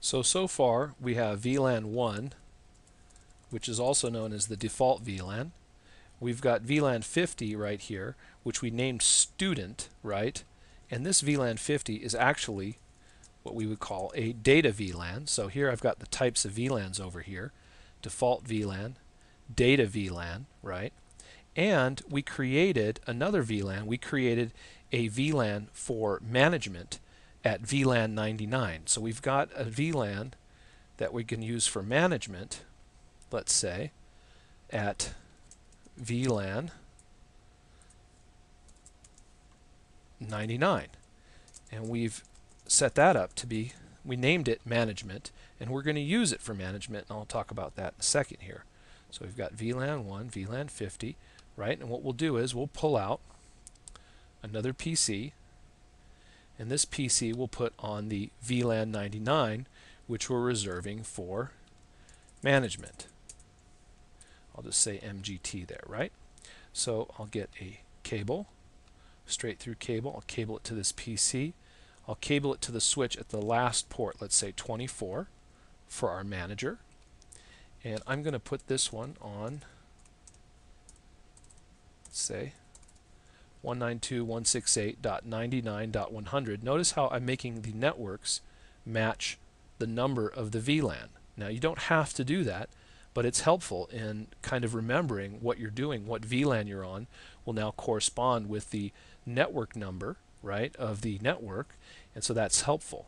So far we have VLAN 1, which is also known as the default VLAN. We've got VLAN 50 right here, which we named student, right? And this VLAN 50 is actually what we would call a data VLAN. So here I've got the types of VLANs over here. Default VLAN, data VLAN, right? And we created another VLAN. We created a VLAN for management at VLAN 99. So we've got a VLAN that we can use for management, let's say, at VLAN 99. And we've set that up to be, we named it management, and we're going to use it for management, and I'll talk about that in a second here. So we've got VLAN 1, VLAN 50, right? And what we'll do is we'll pull out another PC, and this PC we'll put on the VLAN 99, which we're reserving for management. I'll just say MGT there, right? So I'll get a cable, straight through cable. I'll cable it to this PC. I'll cable it to the switch at the last port, let's say 24, for our manager. And I'm going to put this one on, let's say, 192.168.99.100. Notice how I'm making the networks match the number of the VLAN. Now you don't have to do that, but it's helpful in kind of remembering what you're doing. What VLAN you're on will now correspond with the network number, right, of the network, and so that's helpful.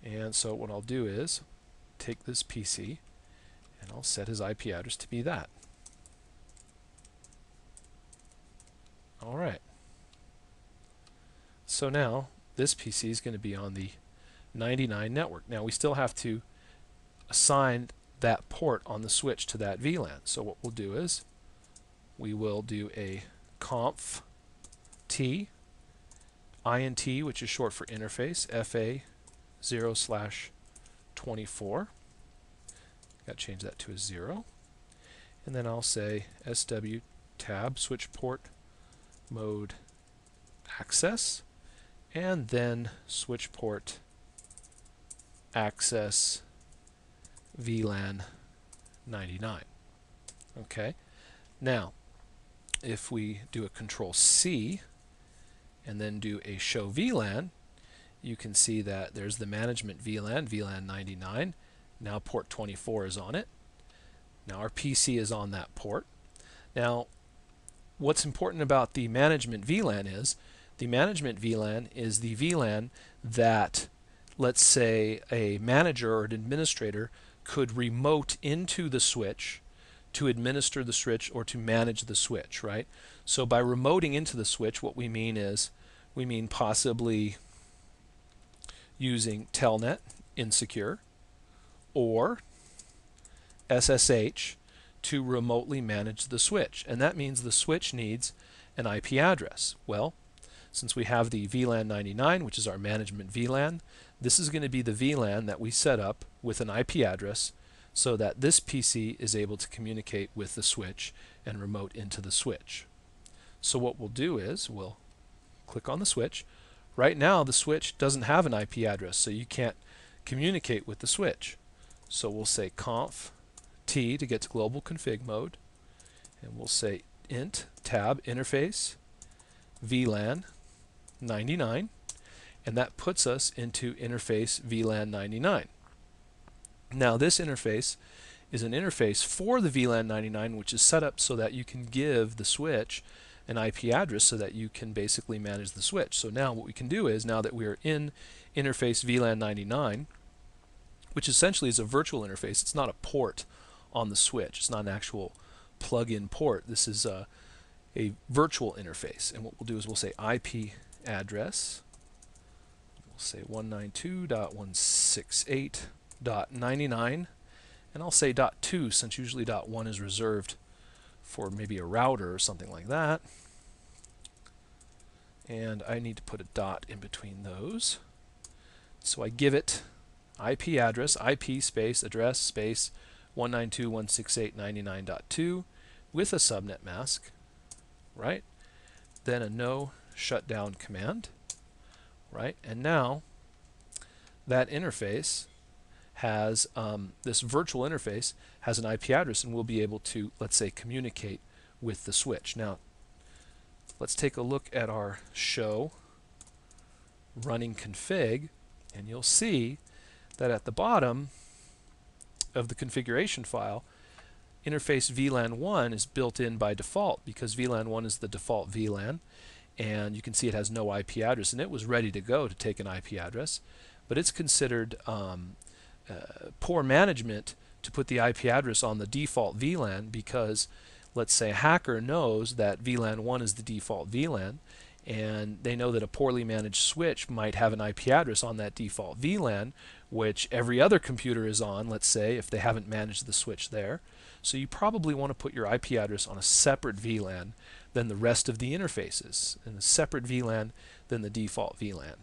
And so what I'll do is take this PC and I'll set his IP address to be that. Alright. So now this PC is going to be on the 99 network. Now we still have to assign that port on the switch to that VLAN. So what we'll do is we will do a conf t int, which is short for interface, FA 0/24. Got to change that to a 0. And then I'll say SW tab switch port mode access, and then switch port access VLAN 99. Okay. Now, if we do a Control C and then do a show VLAN, you can see that there's the management VLAN, VLAN 99. Now port 24 is on it. Now our PC is on that port. Now, what's important about the management VLAN is the VLAN that, let's say, a manager or an administrator could remote into the switch to administer the switch or to manage the switch, right? So by remoting into the switch, what we mean is we mean possibly using Telnet insecure or SSH to remotely manage the switch. And that means the switch needs an IP address. Well, since we have the VLAN 99, which is our management VLAN, this is going to be the VLAN that we set up with an IP address so that this PC is able to communicate with the switch and remote into the switch. So what we'll do is we'll click on the switch. Right now the switch doesn't have an IP address, so you can't communicate with the switch. So we'll say conf t to get to global config mode, and we'll say int tab interface VLAN 99, and that puts us into interface VLAN 99. Now this interface is an interface for the VLAN 99, which is set up so that you can give the switch an IP address so that you can basically manage the switch. So now what we can do is, now that we are in interface VLAN 99, which essentially is a virtual interface, it's not a port on the switch, it's not an actual plug-in port, this is a virtual interface. And what we'll do is we'll say IP address, we'll say 192.168.99, and I'll say .2 since usually .1 is reserved for maybe a router or something like that. And I need to put a dot in between those. So I give it IP address, IP space address space 192.168.99.2 with a subnet mask, right? Then a no shutdown command, right? And now that interface has this virtual interface has an IP address, and we'll be able to, let's say, communicate with the switch. Now, let's take a look at our show running config, and you'll see that at the bottom of the configuration file, interface VLAN 1 is built in by default because VLAN 1 is the default VLAN, and you can see it has no IP address, and it was ready to go to take an IP address, but it's considered poor management to put the IP address on the default VLAN because, let's say, a hacker knows that VLAN 1 is the default VLAN, and they know that a poorly managed switch might have an IP address on that default VLAN, which every other computer is on, let's say, if they haven't managed the switch there. So you probably want to put your IP address on a separate VLAN than the rest of the interfaces, and a separate VLAN than the default VLAN,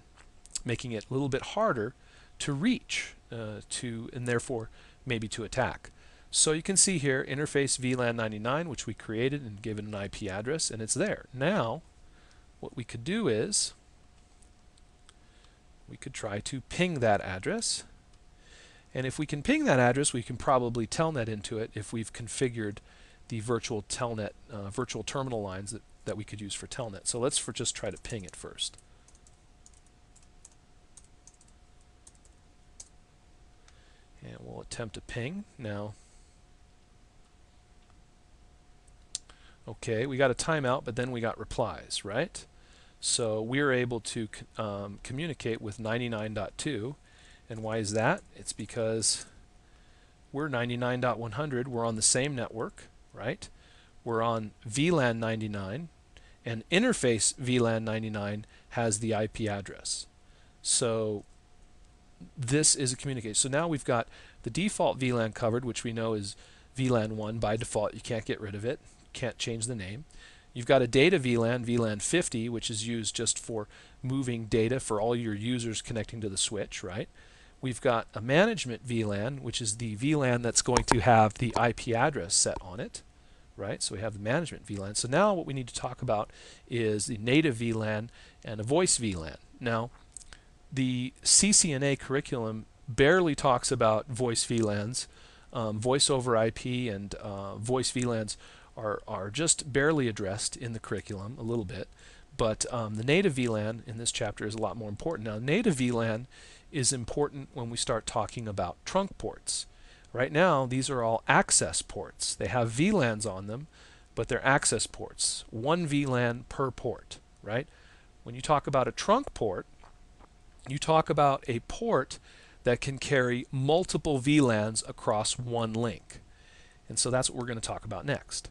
making it a little bit harder to reach and therefore maybe to attack. So you can see here interface VLAN 99, which we created and given an IP address, and it's there. Now what we could do is we could try to ping that address, and if we can ping that address, we can probably telnet into it if we've configured the virtual telnet, virtual terminal lines that we could use for telnet. So let's just try to ping it first. And we'll attempt a ping. Now, okay, we got a timeout, but then we got replies, right? So we were able to communicate with 99.2, and why is that? It's because we're 99.100, we're on the same network, right? We're on VLAN 99, and interface VLAN 99 has the IP address. So this is a communication. So now we've got the default VLAN covered, which we know is VLAN 1 by default. You can't get rid of it, can't change the name. You've got a data VLAN, VLAN 50, which is used just for moving data for all your users connecting to the switch, right? We've got a management VLAN, which is the VLAN that's going to have the IP address set on it, right? So we have the management VLAN. So now what we need to talk about is the native VLAN and a voice VLAN. Now, the CCNA curriculum barely talks about voice VLANs. Voice over IP and voice VLANs are just barely addressed in the curriculum a little bit, but the native VLAN in this chapter is a lot more important. Now, native VLAN is important when we start talking about trunk ports. Right now, these are all access ports. They have VLANs on them, but they're access ports. One VLAN per port, right? When you talk about a trunk port, you talk about a port that can carry multiple VLANs across one link. And so that's what we're going to talk about next.